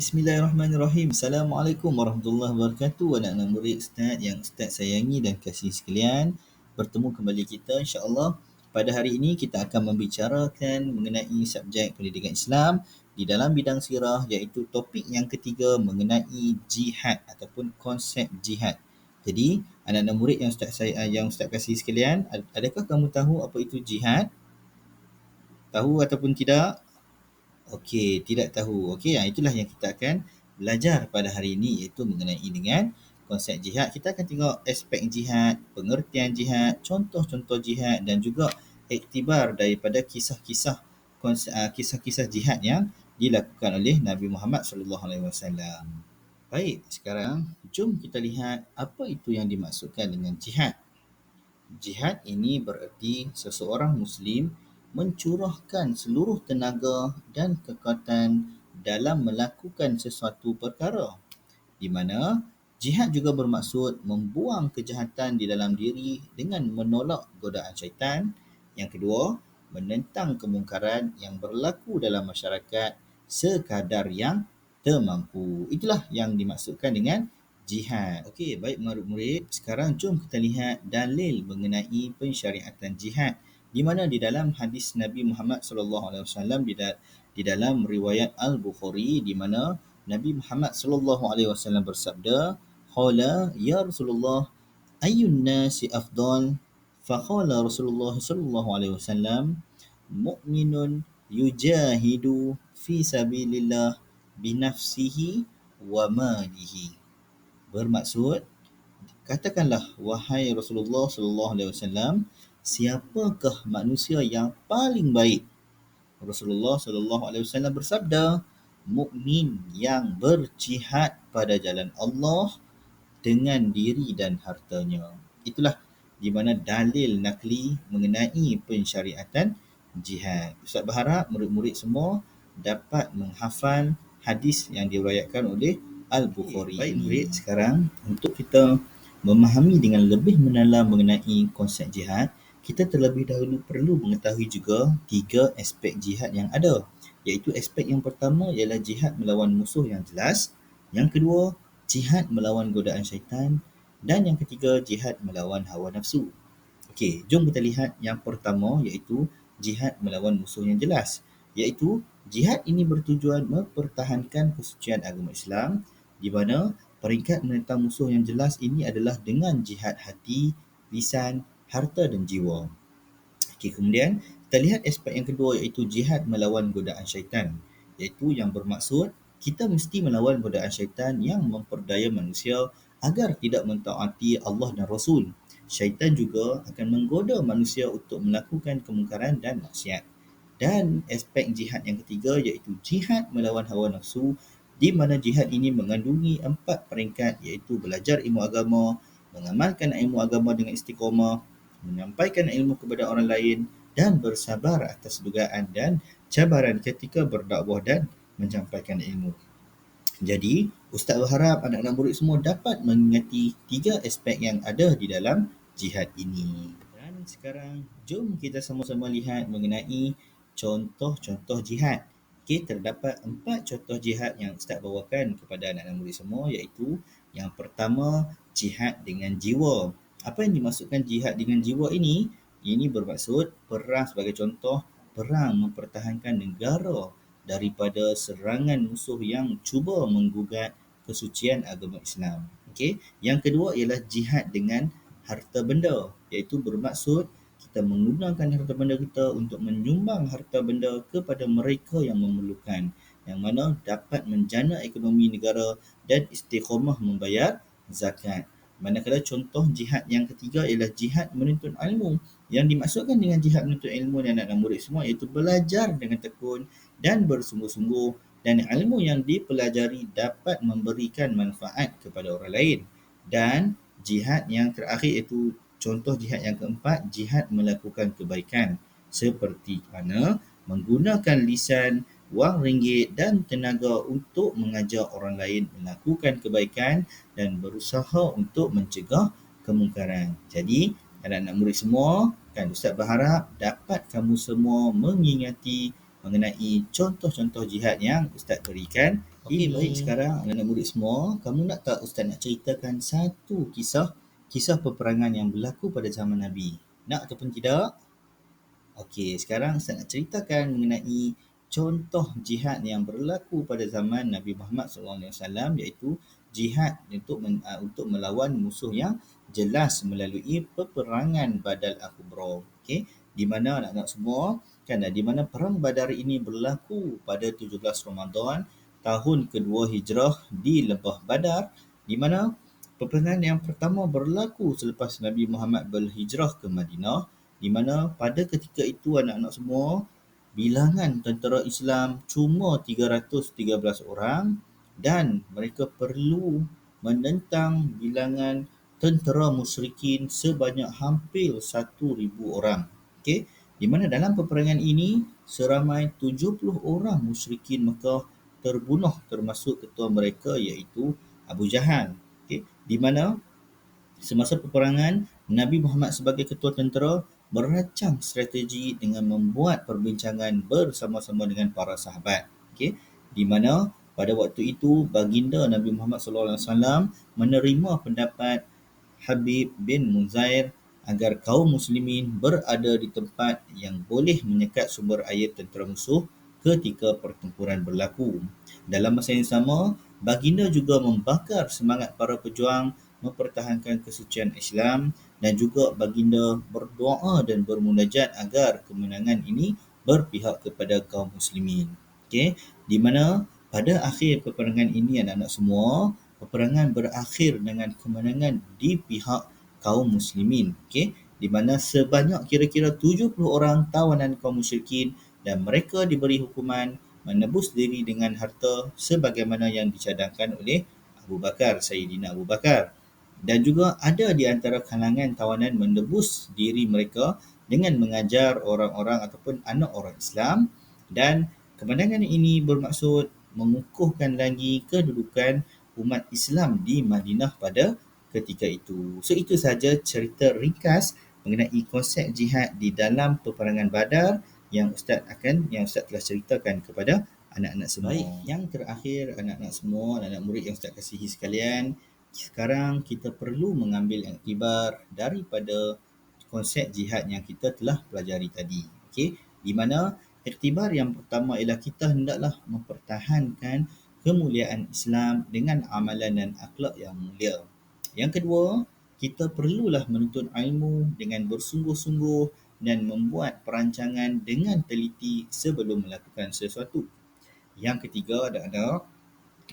Bismillahirrahmanirrahim. Assalamualaikum warahmatullahi wabarakatuh. Anak-anak murid Ustaz yang Ustaz sayangi dan kasih sekalian. Bertemu kembali kita insya-Allah. Pada hari ini kita akan membicarakan mengenai subjek pendidikan Islam di dalam bidang sirah, iaitu topik yang ketiga mengenai jihad ataupun konsep jihad. Jadi, anak-anak murid yang Ustaz kasih sekalian, adakah kamu tahu apa itu jihad? Tahu ataupun tidak? Okey, tidak tahu. Okey, itulah yang kita akan belajar pada hari ini, iaitu mengenai dengan konsep jihad. Kita akan tengok aspek jihad, pengertian jihad, contoh-contoh jihad dan juga iktibar daripada kisah-kisah jihad yang dilakukan oleh Nabi Muhammad sallallahu alaihi wasallam. Baik, sekarang jom kita lihat apa itu yang dimaksudkan dengan jihad. Jihad ini bererti seseorang Muslim mencurahkan seluruh tenaga dan kekuatan dalam melakukan sesuatu perkara, di mana jihad juga bermaksud membuang kejahatan di dalam diri dengan menolak godaan syaitan. Yang kedua, menentang kemungkaran yang berlaku dalam masyarakat sekadar yang termampu. Itulah yang dimaksudkan dengan jihad. Okey, baik murid-murid, sekarang jom kita lihat dalil mengenai pensyariatan jihad, di mana di dalam hadis Nabi Muhammad sallallahu alaihi wasallam di dalam riwayat Al-Bukhari, di mana Nabi Muhammad sallallahu alaihi wasallam bersabda, "Qala ya Rasulullah, ayyun nasi afdal?" Faqala Rasulullah sallallahu alaihi wasallam, "Mu'minun yujahidu fi sabilillah binafsihi wa malihi." Bermaksud, katakanlah wahai Rasulullah sallallahu alaihi wasallam, siapakah manusia yang paling baik? Rasulullah sallallahu alaihi wasallam bersabda, mukmin yang berjihad pada jalan Allah dengan diri dan hartanya. Itulah di mana dalil nakli mengenai pensyariatan jihad. Ustaz berharap murid-murid semua dapat menghafal hadis yang diriwayatkan oleh Al-Bukhari. Baik murid, sekarang untuk kita memahami dengan lebih mendalam mengenai konsep jihad, kita terlebih dahulu perlu mengetahui juga 3 aspek jihad yang ada, iaitu aspek yang pertama ialah jihad melawan musuh yang jelas, yang kedua jihad melawan godaan syaitan, dan yang ketiga jihad melawan hawa nafsu. Okey, jom kita lihat yang pertama, iaitu jihad melawan musuh yang jelas, iaitu jihad ini bertujuan mempertahankan kesucian agama Islam, di mana peringkat menentang musuh yang jelas ini adalah dengan jihad hati, lisan, harta dan jiwa. Okey, kemudian kita lihat aspek yang kedua, iaitu jihad melawan godaan syaitan, iaitu yang bermaksud kita mesti melawan godaan syaitan yang memperdaya manusia agar tidak mentaati Allah dan Rasul. Syaitan juga akan menggoda manusia untuk melakukan kemungkaran dan maksiat. Dan aspek jihad yang ketiga, iaitu jihad melawan hawa nafsu, di mana jihad ini mengandungi 4 peringkat, iaitu belajar ilmu agama, mengamalkan ilmu agama dengan istiqamah, menyampaikan ilmu kepada orang lain, dan bersabar atas dugaan dan cabaran ketika berdakwah dan menyampaikan ilmu. Jadi, Ustaz berharap anak-anak murid semua dapat mengingati 3 aspek yang ada di dalam jihad ini. Dan sekarang, jom kita sama-sama lihat mengenai contoh-contoh jihad. Okey, terdapat 4 contoh jihad yang Ustaz bawakan kepada anak-anak murid semua, iaitu yang pertama, jihad dengan jiwa. Apa yang dimaksudkan jihad dengan jiwa ini? Ini bermaksud perang, sebagai contoh, perang mempertahankan negara daripada serangan musuh yang cuba menggugat kesucian agama Islam. Okey, yang kedua ialah jihad dengan harta benda, iaitu bermaksud kita menggunakan harta benda kita untuk menyumbang harta benda kepada mereka yang memerlukan, yang mana dapat menjana ekonomi negara dan istiqamah membayar zakat. Manakala contoh jihad yang ketiga ialah jihad menuntut ilmu. Yang dimaksudkan dengan jihad menuntut ilmu dan anak-anak murid semua, iaitu belajar dengan tekun dan bersungguh-sungguh, dan ilmu yang dipelajari dapat memberikan manfaat kepada orang lain. Dan jihad yang terakhir, iaitu contoh jihad yang keempat, jihad melakukan kebaikan, seperti mana menggunakan lisan, wang ringgit dan tenaga untuk mengajak orang lain melakukan kebaikan dan berusaha untuk mencegah kemungkaran. Jadi, anak-anak murid semua, kan Ustaz berharap dapat kamu semua mengingati mengenai contoh-contoh jihad yang Ustaz berikan. Okey, baik, sekarang anak-anak murid semua, kamu nak tak Ustaz nak ceritakan satu kisah peperangan yang berlaku pada zaman Nabi? Nak ataupun tidak? Okey, sekarang Ustaz nak ceritakan mengenai contoh jihad yang berlaku pada zaman Nabi Muhammad SAW, iaitu jihad untuk melawan musuh yang jelas melalui peperangan Badal Al-Kubra. Okey, di mana anak-anak semua kan, di mana perang Badar ini berlaku pada 17 Ramadan tahun kedua Hijrah di Lembah Badar, di mana peperangan yang pertama berlaku selepas Nabi Muhammad berhijrah ke Madinah, di mana pada ketika itu anak-anak semua, bilangan tentera Islam cuma 313 orang dan mereka perlu menentang bilangan tentera musyrikin sebanyak hampir 1,000 orang. Okey, di mana dalam peperangan ini seramai 70 orang musyrikin Mekah terbunuh, termasuk ketua mereka iaitu Abu Jahal. Okey, di mana semasa peperangan, Nabi Muhammad sebagai ketua tentera merancang strategi dengan membuat perbincangan bersama-sama dengan para sahabat. Okey, di mana pada waktu itu baginda Nabi Muhammad SAW menerima pendapat Habib bin Muzair agar kaum muslimin berada di tempat yang boleh menyekat sumber air tentera musuh ketika pertempuran berlaku. Dalam masa yang sama, baginda juga membakar semangat para pejuang mempertahankan kesucian Islam dan juga baginda berdoa dan bermunajat agar kemenangan ini berpihak kepada kaum muslimin. Okey, di mana pada akhir peperangan ini anak-anak semua, peperangan berakhir dengan kemenangan di pihak kaum muslimin. Okey, di mana sebanyak kira-kira 70 orang tawanan kaum musyrikin dan mereka diberi hukuman menebus diri dengan harta sebagaimana yang dicadangkan oleh Abu Bakar, Sayyidina Abu Bakar. Dan juga ada di antara kalangan tawanan menebus diri mereka dengan mengajar orang-orang ataupun anak orang Islam, dan kemenangan ini bermaksud mengukuhkan lagi kedudukan umat Islam di Madinah pada ketika itu. So itu sahaja cerita ringkas mengenai konsep jihad di dalam peperangan Badar yang Ustaz telah ceritakan kepada anak-anak semua. Baik, yang terakhir anak-anak semua, anak-anak murid yang Ustaz kasihi sekalian, sekarang kita perlu mengambil iktibar daripada konsep jihad yang kita telah pelajari tadi. Okey, di mana iktibar yang pertama ialah kita hendaklah mempertahankan kemuliaan Islam dengan amalan dan akhlak yang mulia. Yang kedua, kita perlulah menuntut ilmu dengan bersungguh-sungguh dan membuat perancangan dengan teliti sebelum melakukan sesuatu. Yang ketiga adalah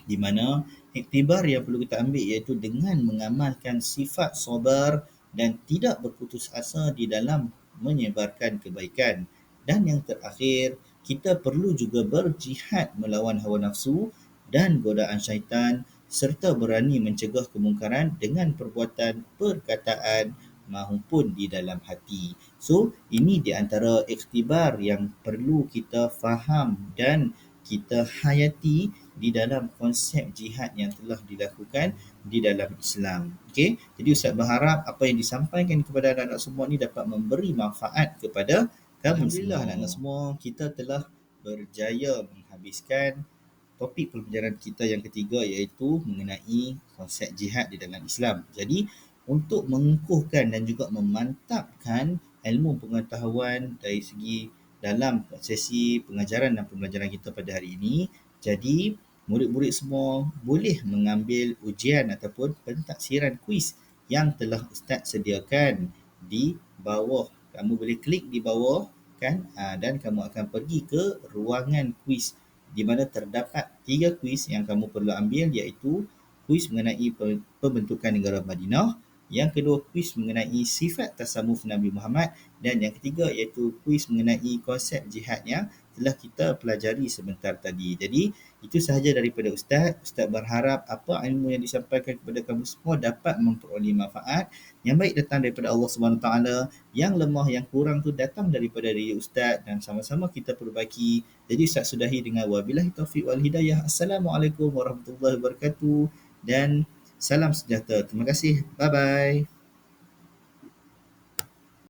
di mana iktibar yang perlu kita ambil iaitu dengan mengamalkan sifat sabar dan tidak berputus asa di dalam menyebarkan kebaikan. Dan yang terakhir, kita perlu juga berjihad melawan hawa nafsu dan godaan syaitan serta berani mencegah kemungkaran dengan perbuatan, perkataan maupun di dalam hati. So, ini di antara iktibar yang perlu kita faham dan kita hayati di dalam konsep jihad yang telah dilakukan di dalam Islam. Okey, jadi Ustaz berharap apa yang disampaikan kepada anak-anak semua ni dapat memberi manfaat kepada kamu semua. Anak-anak semua, kita telah berjaya menghabiskan topik pembelajaran kita yang ketiga iaitu mengenai konsep jihad di dalam Islam. Jadi, untuk mengukuhkan dan juga memantapkan ilmu pengetahuan dari segi dalam sesi pengajaran dan pembelajaran kita pada hari ini, jadi murid-murid semua boleh mengambil ujian ataupun pentaksiran kuis yang telah Ustaz sediakan di bawah. Kamu boleh klik di bawah kan, dan kamu akan pergi ke ruangan kuis di mana terdapat 3 kuis yang kamu perlu ambil, iaitu kuis mengenai pembentukan negara Madinah, yang kedua kuis mengenai sifat tasawuf Nabi Muhammad, dan yang ketiga iaitu kuis mengenai konsep jihad yang telah kita pelajari sebentar tadi. Jadi itu sahaja daripada Ustaz. Ustaz berharap apa ilmu yang disampaikan kepada kamu semua dapat memperoleh manfaat yang baik datang daripada Allah Subhanahu Taala, yang lemah yang kurang tu datang daripada diri Ustaz, dan sama-sama kita perbaiki. Jadi Ustaz sudahi dengan wabillahi taufiq wal hidayah. Assalamualaikum warahmatullahi wabarakatuh dan salam sejahtera. Terima kasih. Bye bye.